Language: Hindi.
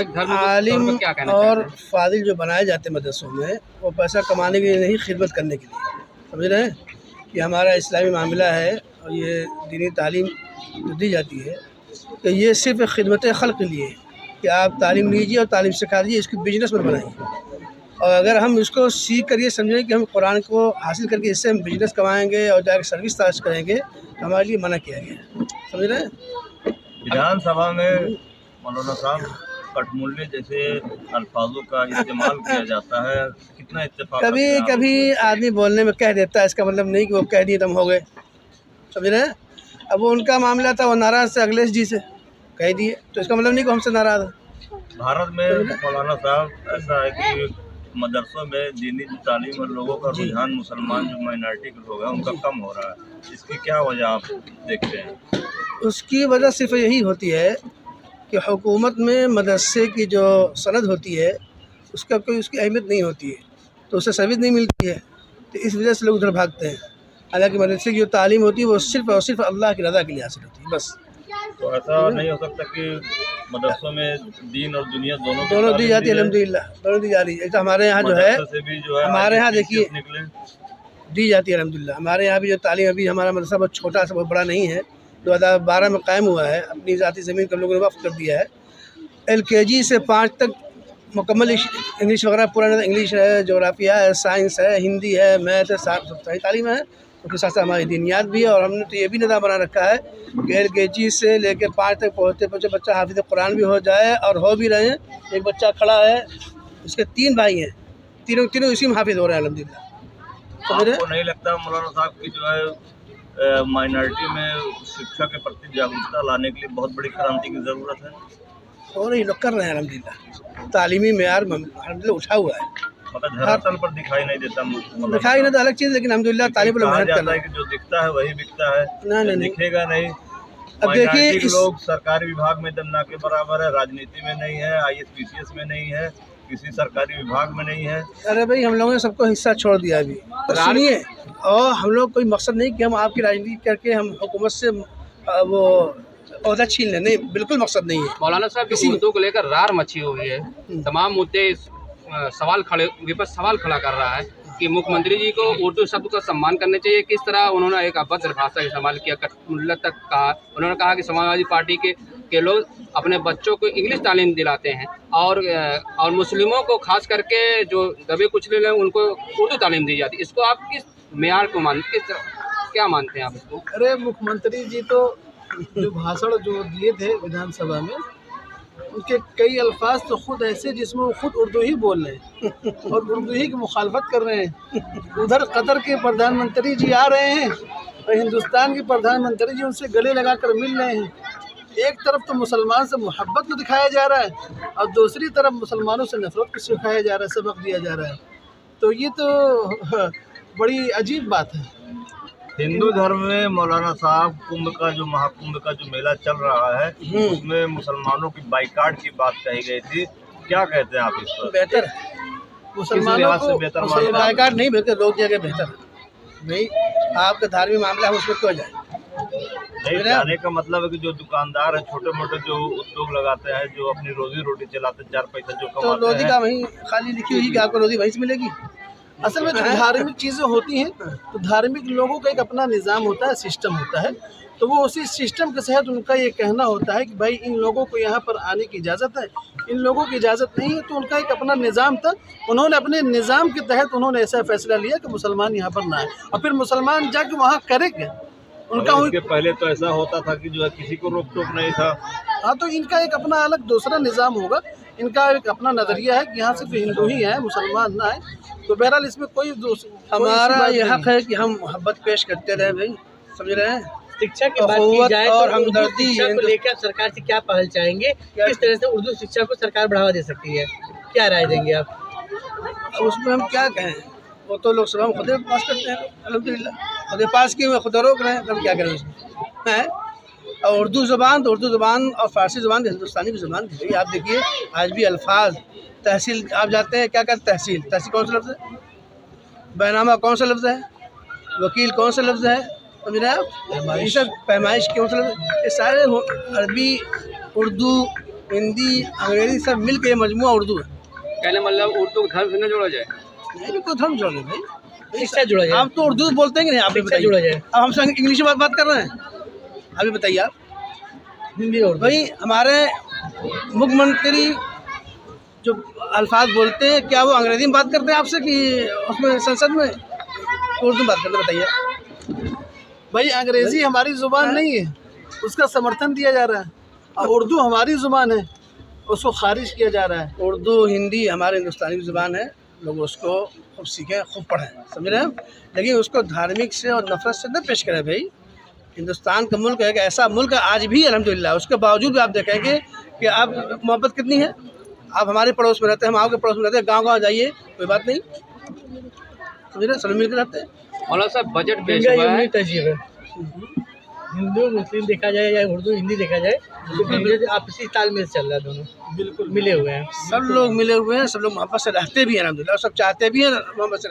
आलिम और फादिल जो बनाए जाते हैं मदरसों में, वो पैसा कमाने के लिए नहीं, खिदमत करने के लिए। समझ रहे हैं कि हमारा इस्लामी मामला है और ये दीनी तालीम जो दी जाती है तो ये सिर्फ़ खिदमत खल्क़ के लिए कि आप तालीम लीजिए और तालीम सिखा दीजिए, इसको बिजनेस में बनाइए। और अगर हम इसको सीख कर ये समझें कि हम कुरान को हासिल करके इससे हम बिजनेस कमाएँगे और जाकर सर्विस तलाश करेंगे तो हमारे लिए मना किया गया। समझ रहे हैं। विधानसभा में मौलाना साहब कटमुल्ले जैसे अल्फाजों का इस्तेमाल किया जाता है, कितना इत्तेफाक? कभी कभी आदमी बोलने में कह देता है, इसका मतलब नहीं कि वो कह दिए तुम हो गए। समझ रहे हैं। अब वो उनका मामला था, वो नाराज़ थे अखिलेश जी से, कह दिए, तो इसका मतलब नहीं कि हमसे नाराज़ है। भारत में मौलाना साहब ऐसा है कि मदरसों में दीनी तालीम और लोगों का रुझान मुसलमान जो माइनॉरिटी के लोग हैं उनका कम हो रहा है, इसकी क्या वजह आप देखते हैं? उसकी वजह सिर्फ यही होती है कि हुकूमत में मदरसे की जो सनद होती है उसका कोई उसकी अहमियत नहीं होती है, तो उससे सर्विस नहीं मिलती है, तो इस वजह से लोग उधर भागते हैं। हालांकि मदरसे की जो तालीम होती है वो सिर्फ़ और सिर्फ अल्लाह की रज़ा के लिए हासिल होती है, बस। तो ऐसा नहीं हो सकता कि मदरसों में दीन और दुनिया दोनों दी जाती है? अल्हम्दुलिल्लाह दोनों दी जा रही है। हमारे यहाँ जो है हमारे यहाँ देखिए दी जाती है अल्हम्दुलिल्लाह। हमारे यहाँ भी जो तालीम, अभी हमारा मदरसा बहुत छोटा सा, बहुत बड़ा नहीं है, 2012 में कायम हुआ है, अपनी ज़ाती ज़मीन को हम लोगों ने वक्फ कर दिया है। LKG से 5 तक मुकम्मल इंग्लिश वगैरह पूरा, इंग्लिश है, जोग्राफिया है, साइंस है, हिंदी है, मैथ है, सारी तालीम है। उसके साथ साथ हमारी दीनियात भी है। और हमने तो ये भी निज़ाम बना रखा है कि LKG से लेकर 5 तक पहुँचते पहुँचते बच्चा हाफिज़ कुरान भी हो जाए, और हो भी रहे हैं। एक बच्चा खड़ा है, उसके 3 भाई हैं, तीनों इसी में हाफिज़ हो रहे हैं अल्हम्दुलिल्लाह। आपको नहीं लगता मौलाना साहब की जो है माइनॉरिटी में शिक्षा के प्रति जागरूकता लाने के लिए बहुत बड़ी क्रांति की ज़रूरत है? और ये लोग कर रहे हैं अल्हम्दुलिल्लाह। तालीमी मेयार अल्हम्दुलिल्लाह उठा हुआ है, मतलब धरातल पर दिखाई नहीं देता। दिखाई नहीं तो अलग चीज़, लेकिन अल्हम्दुलिल्लाह तालिब लोग मेहनत कर रहे हैं। जो दिखता है वही बिकता है, नहीं दिखेगा नहीं। अब देखिए लोग सरकारी विभाग में दम ना के बराबर है, राजनीति में नहीं है, IAS PCS में नहीं है, किसी सरकारी विभाग में नहीं है। अरे भाई हम लोगों ने सबको हिस्सा छोड़ दिया अभी, तो सुनिए। और हम लोग कोई मकसद नहीं कि हम आपकी राजनीति करके हम हुकूमत से वो ओहदा छीन लें, नहीं, बिल्कुल मकसद नहीं है। मौलाना साहब किसी मुद्दों को लेकर रार मची हुई है, तमाम मुद्दे विपक्ष सवाल खड़ा कर रहा है कि मुख्यमंत्री जी को उर्दू शब्द का सम्मान करना चाहिए। किस तरह उन्होंने एक अभद्र भाषा इस्तेमाल किया, कटमुल्ला तक कहा। उन्होंने कहा कि समाजवादी पार्टी के लोग अपने बच्चों को इंग्लिश तालीम दिलाते हैं और मुस्लिमों को खास करके जो दबे कुचले लोग उनको उर्दू तालीम दी जाती है। इसको आप किस मेयार को क्या मानते हैं आप इसको? अरे मुख्यमंत्री जी तो जो भाषण जो दिए थे विधानसभा में, उनके कई अल्फाज तो खुद ऐसे जिसमें वो खुद उर्दू ही बोल रहे हैं और उर्दू ही की मुखालफत कर रहे हैं। उधर कतर के प्रधानमंत्री जी आ रहे हैं और हिंदुस्तान के प्रधानमंत्री जी उनसे गले लगा कर मिल रहे हैं। एक तरफ तो मुसलमान से मोहब्बत को दिखाया जा रहा है और दूसरी तरफ मुसलमानों से नफरत को सिखाया जा रहा है, सबक दिया जा रहा है। तो ये तो बड़ी अजीब बात है। हिंदू धर्म में मौलाना साहब कुंभ का जो महाकुंभ का जो मेला चल रहा है उसमें मुसलमानों की बाइकाट की बात कही गई थी, क्या कहते हैं आप इस पर? बेहतर मुसलमानों को बाइकाट नहीं, बेहतर लोग जगह बेहतर भाई। आपका धार्मिक मामला है उसमें क्यों जाए? नहीं जाने का मतलब है कि जो दुकानदार है, छोटे मोटे जो उद्योग लगाते हैं, जो अपनी रोजी रोटी चलाते, 4 पैसा जो कमाते हैं, तो रोजी का वहीं खाली लिखी हुई कि आपको रोजी वहीं से मिलेगी। असल में जो धार्मिक चीज़ें होती हैं तो धार्मिक लोगों का एक अपना निज़ाम होता है, सिस्टम होता है। तो वो उसी सिस्टम के तहत उनका ये कहना होता है कि भाई इन लोगों को यहाँ पर आने की इजाज़त है, इन लोगों की इजाज़त नहीं है। तो उनका एक अपना निज़ाम था, उन्होंने अपने निज़ाम के तहत उन्होंने ऐसा फैसला लिया कि मुसलमान यहाँ पर ना आए। और फिर मुसलमान जाके वहाँ करे क्या? उनका उसके पहले तो ऐसा होता था कि जो है किसी को रोक टोक नहीं था। हाँ, तो इनका एक अपना अलग दूसरा निज़ाम होगा, इनका एक अपना नज़रिया है कि यहाँ सिर्फ हिंदू ही हैं, मुसलमान ना है। तो बहरहाल इसमें कोई हमारा ये हक है कि हम मोहब्बत पेश करते रहे भाई, समझ रहे हैं। शिक्षा की बात की जाए और हमदर्दी को लेकर सरकार से क्या पहल चाहेंगे? किस तरह से उर्दू शिक्षा को सरकार बढ़ावा दे सकती है, क्या राय देंगे आप? अब उसमें हम क्या कहें, वो तो लोग सब हम खुद पास करते हैं अल्हम्दुलिल्लाह, खुद पास किए हुए खुद रोक रहे हैं, तो हम क्या करें उसमें हैं। और उर्दू ज़बान और फ़ारसी ज़बान हिंदुस्तानी की ज़बान थी। आप देखिए आज भी अल्फाज, तहसील आप जाते हैं, क्या कहते हैं तहसील? तहसील कौन सा लफ्ज़ है? बैनामा कौन सा लफ्ज़ है? वकील कौन सा लफ्ज़ है? समझ रहे हैं आप? ये सब पैमाइश कौन सा लफ्ज़? ये सारे अरबी, उर्दू हिंदी अंग्रेजी सब मिल के मजमुआ उर्दू है। कहने मतलब उर्दू धर्म से न जोड़ा जाए। नहीं भी कोई धर्म जोड़ ले भाई, शिक्षा जुड़ा जाए, आप तो उर्दू बोलते हैं कि नहीं, आप भी शिक्षा बताइए। जुड़ा जाए, अब हमसे इंग्लिश में बात कर रहे हैं, अभी बताइए आप। हिंदी और भाई हमारे मुख्यमंत्री जो अल्फाज बोलते हैं, क्या वो अंग्रेजी में बात करते हैं आपसे कि उसमें संसद में उर्दू में बात करते हैं, बताइए। भाई अंग्रेजी हमारी ज़ुबान नहीं है, उसका समर्थन दिया जा रहा है, और उर्दू हमारी ज़ुबान है, उसको खारिज किया जा रहा है। उर्दू हिंदी हमारे हिंदुस्तानी की ज़ुबान है, लोग उसको खूब सीखें, खूब पढ़ें, समझ रहे हैं, लेकिन उसको धार्मिक से और नफरत से न पेश करें। भाई हिंदुस्तान का मुल्क है, एक ऐसा मुल्क है आज भी अल्हम्दुलिल्लाह, उसके बावजूद भी आप देखेंगे कि आप मोहब्बत कितनी है। आप हमारे पड़ोस में रहते हैं, हम आपके पड़ोस में रहते हैं, गाँव जाइए कोई बात नहीं, समझ रहे, सब मिल कर रहते हैं। मौलाना साहब बजट पेश गंगा हुआ यमुनी है, तहजीब है। हिंदू मुस्लिम देखा जाए या उर्दू हिंदी देखा जाए, तो आपसी तालमेल चल रहा है, दोनों बिल्कुल मिले हुए हैं। सब लोग मिले हुए हैं, सब लोग मोहब्बत से रहते भी हैं अल्हम्दुलिल्लाह, और सब चाहते भी हैं मोहब्बत से।